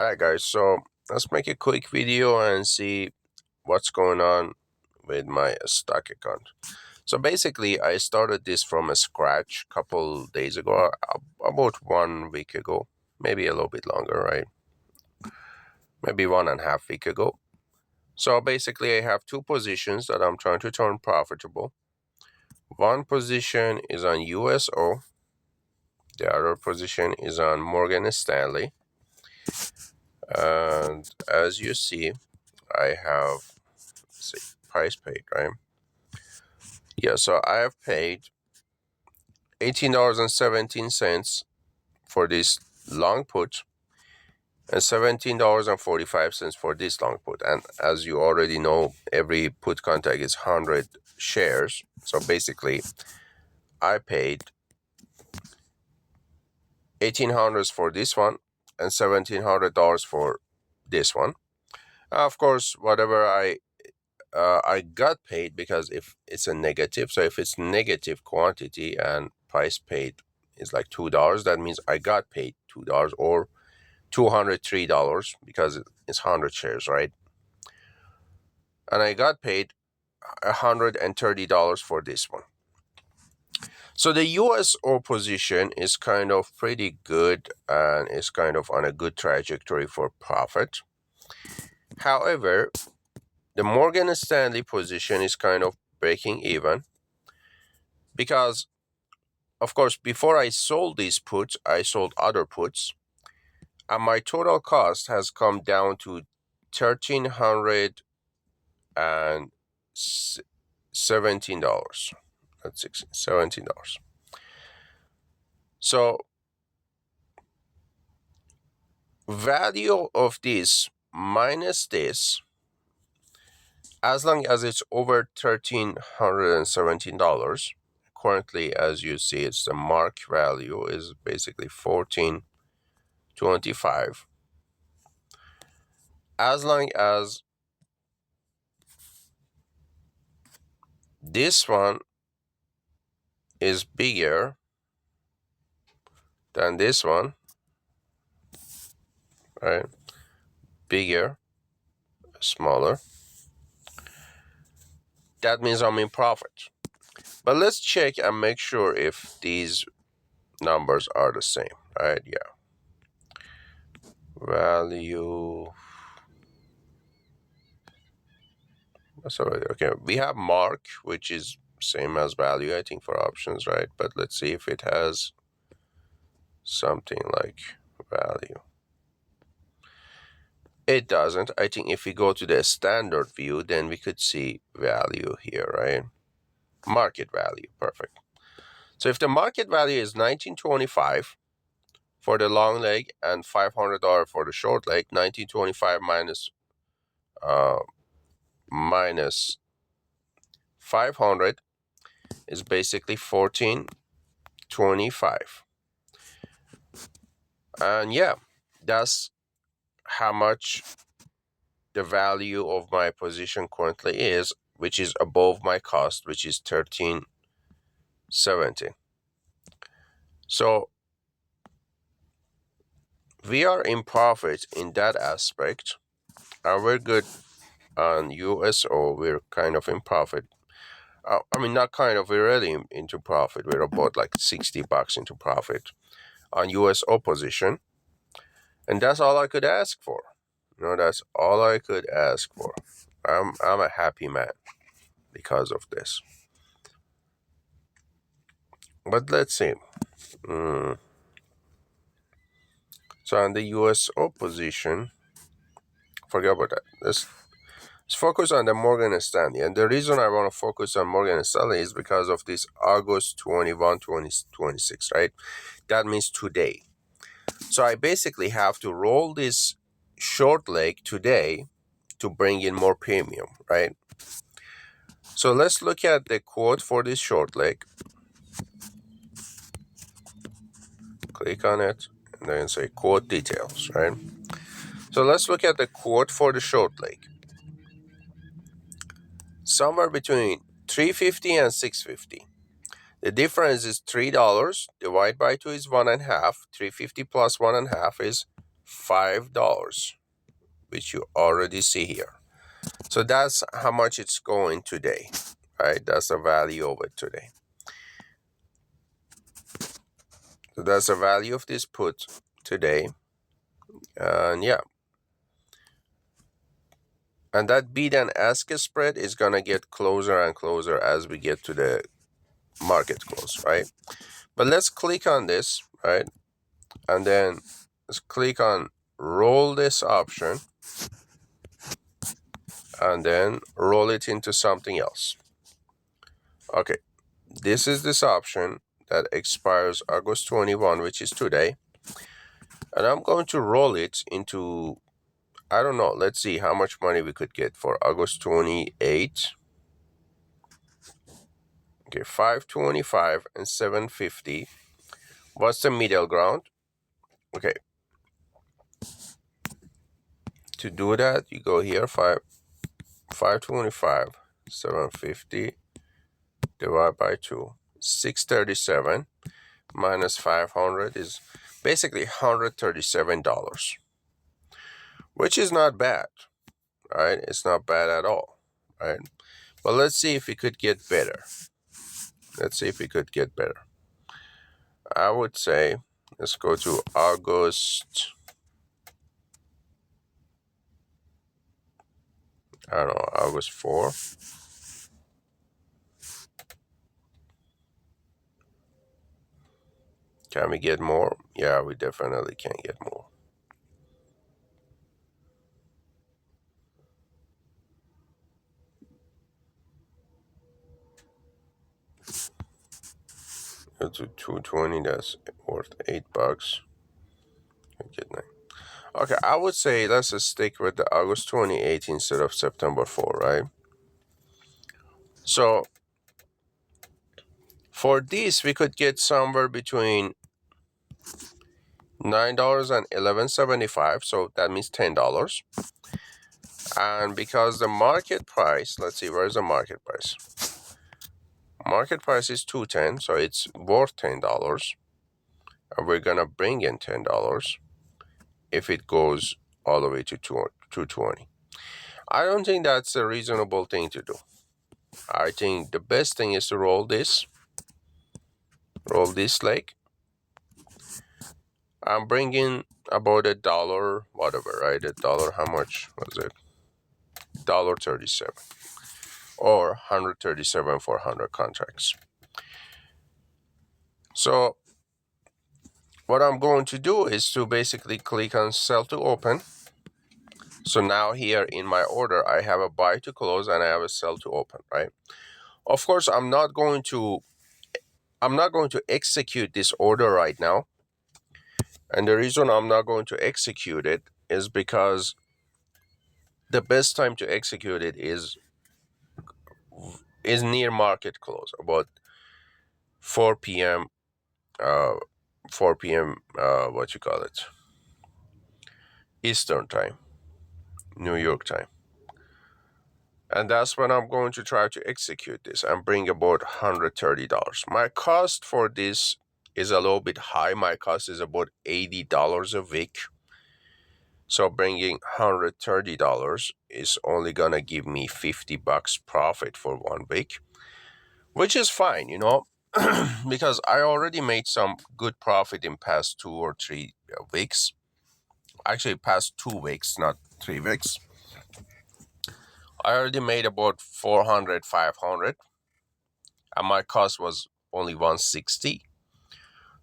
Alright guys, so let's make a quick video and see what's going on with my stock account. So basically I started this from a scratch a couple days ago, about 1 week ago, maybe a little bit longer, right? Maybe 1.5 weeks ago. So basically I have two positions that I'm trying to turn profitable. One position is on USO, the other position is on Morgan Stanley. And as you see, I have price paid, right? Yeah, so I have paid $18.17 for this long put and $17.45 for this long put. And as you already know, every put contract is 100 shares. So basically, I paid $1,800 for this one and $1,700 for this one. Of course, whatever I got paid, because if it's a negative, so if it's negative quantity and price paid is like $2, that means I got paid $2 or $203 because it's 100 shares, right? And I got paid $130 for this one. So the USO position is kind of pretty good and is kind of on a good trajectory for profit. However, the Morgan Stanley position is kind of breaking even because, of course, before I sold these puts, I sold other puts, and my total cost has come down to $1,317. That's $17. So value of this minus this, as long as it's over $1,317, currently, as you see, it's the mark value is basically 14.25. As long as this one is bigger than this one, right? Bigger, smaller. That means I'm in profit. But let's check and make sure if these numbers are the same, right? Yeah. Value. Sorry, okay. We have mark, which is same as value, I think, for options, right? But let's see if it has something like value. It doesn't. I think if we go to the standard view, then we could see value here, right? Market value, perfect. So if the market value is $19.25 for the long leg and $500 for the short leg, $19.25 minus 500 is basically $14.25. And yeah, that's how much the value of my position currently is, which is above my cost, which is $13.70. So we are in profit in that aspect, and we're good on USO. We're kind of in profit. I mean, not kind of, we're really into profit. We're about like $60 into profit on USO position. And that's all I could ask for. That's all I could ask for. I'm a happy man because of this. But let's see. So on the USO position, forget about that. Let's focus on the Morgan Stanley. And the reason I want to focus on Morgan Stanley is because of this August 21, 2026, right? That means today. So I basically have to roll this short leg today to bring in more premium, right? So let's look at the quote for this short leg. Click on it and then say quote details, right? So let's look at the quote for the short leg. Somewhere between $3.50 and $6.50. The difference is $3. Divide by 2 is 1.5. $3.50 plus 1.5 is $5, which you already see here. So that's how much it's going today, right? That's the value of it today. So that's the value of this put today. And yeah. And that bid and ask spread is going to get closer and closer as we get to the market close, right? But let's click on this, right? And then let's click on roll this option and then roll it into something else. Okay, this is this option that expires August 21, which is today. And I'm going to roll it into, I don't know, let's see how much money we could get for August 28. Okay, 525 and 750. What's the middle ground? Okay. To do that, you go here, 525, 750, divide by 2. 637 minus 500 is basically $137, which is not bad, right? It's not bad at all, right? But let's see if we could get better. Let's see if we could get better. I would say, let's go to August, I don't know, August 4. Can we get more? Yeah, we definitely can get more. Go to 220, that's worth $8. Get 9. Okay, I would say let's just stick with the August 28 instead of September 4, right? So for this, we could get somewhere between $9 and $11.75, so that means $10. And because the market price, let's see, where's the market price? Market price is $210, so it's worth $10. And we're gonna bring in $10 if it goes all the way to 220. I don't think that's a reasonable thing to do. I think the best thing is to roll this leg. I'm bringing about $1, whatever, right? $1, how much was it? $1.37 or 137 for 100 contracts. So what I'm going to do is to basically click on sell to open. So now here in my order, I have a buy to close and I have a sell to open, right? Of course, I'm not going to execute this order right now. And the reason I'm not going to execute it is because the best time to execute it is near market close, about 4 p.m. 4 p.m. What you call it? Eastern time, New York time. And that's when I'm going to try to execute this and bring about $130. My cost for this is a little bit high. My cost is about $80 a week. So bringing $130 is only gonna give me $50 profit for 1 week, which is fine, because I already made some good profit in past 2 or 3 weeks. Actually, past 2 weeks, not 3 weeks. I already made about 400, 500, and my cost was only 160.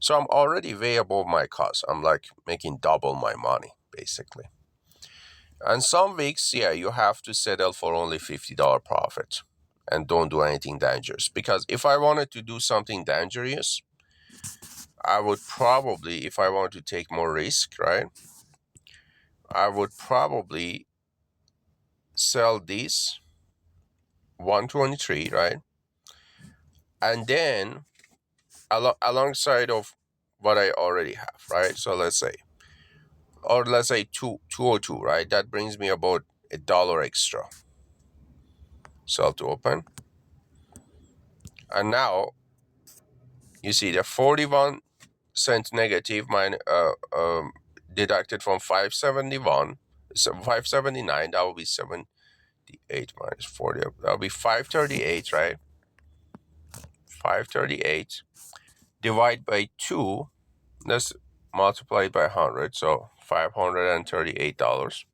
So I'm already way above my cost. I'm like making double my money, basically. And some weeks, yeah, you have to settle for only $50 profit and don't do anything dangerous. Because if I wanted to do something dangerous, I would probably, if I want to take more risk, right, I would probably sell this 123, right? And then alongside of what I already have, right? So let's say 202, right? That brings me about $1 extra. Sell to open. And now you see the 41 cent negative deducted from 571, so 579, that will be 78 minus 40. That will be 538, right? 538 divide by 2. Let's multiply it by 100, so $538.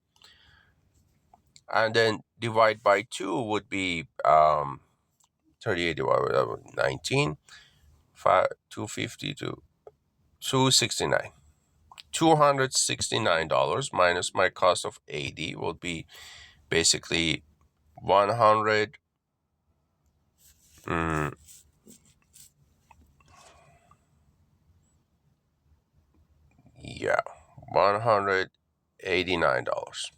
And then divide by 2 would be 38 divided by 19, 250 to 269. $269 minus my cost of 80 will be basically 100. Yeah, $189.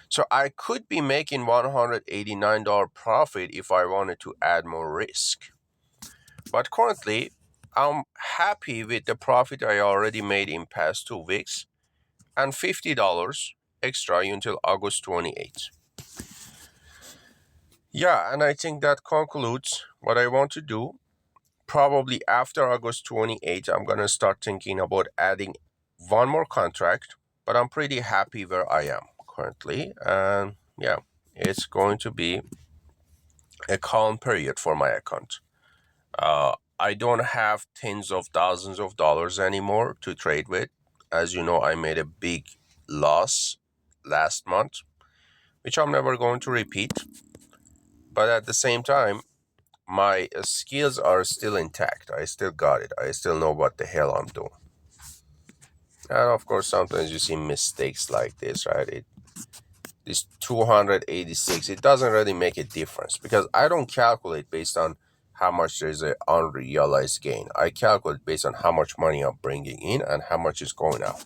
So I could be making $189 profit if I wanted to add more risk. But currently, I'm happy with the profit I already made in past 2 weeks and $50 extra until August 28th. Yeah, and I think that concludes what I want to do. Probably after August 28th, I'm going to start thinking about adding one more contract, but I'm pretty happy where I am currently. And yeah, it's going to be a calm period for my account. I don't have tens of thousands of dollars anymore to trade with. As you know, I made a big loss last month, which I'm never going to repeat. But at the same time, my skills are still intact. I still got it. I still know what the hell I'm doing. And of course, sometimes you see mistakes like this, right? This 286, it doesn't really make a difference because I don't calculate based on how much there's an unrealized gain. I calculate based on how much money I'm bringing in and how much is going out.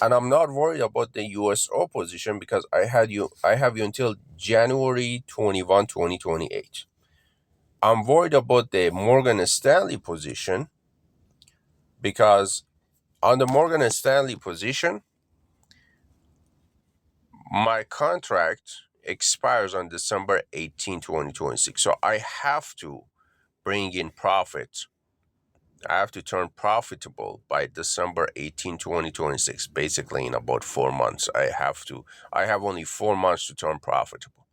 And I'm not worried about the USO position because I have you until January 21, 2028. I'm worried about the Morgan Stanley position because on the Morgan Stanley position, my contract expires on December 18, 2026. So I have to bring in profit. I have to turn profitable by December 18, 2026. Basically, in about 4 months, I have only 4 months to turn profitable.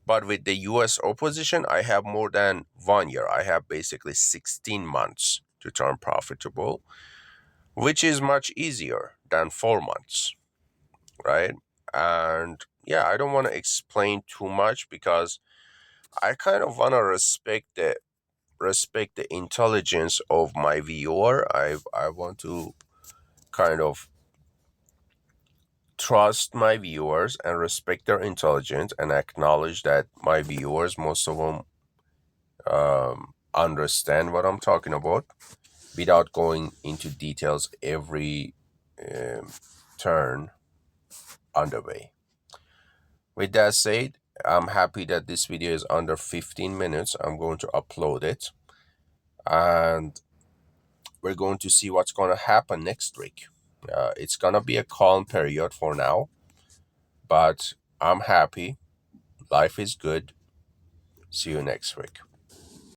But with the USO position, I have more than 1 year. I have basically 16 months to turn profitable, which is much easier than 4 months, right? And yeah, I don't want to explain too much because I kind of want to respect the intelligence of my viewer. I want to kind of trust my viewers and respect their intelligence and acknowledge that my viewers, most of them, understand what I'm talking about without going into details every um, turn on the way. With that said, I'm happy that this video is under 15 minutes. I'm going to upload it and we're going to see what's going to happen next week. It's going to be a calm period for now, but I'm happy. Life is good. See you next week.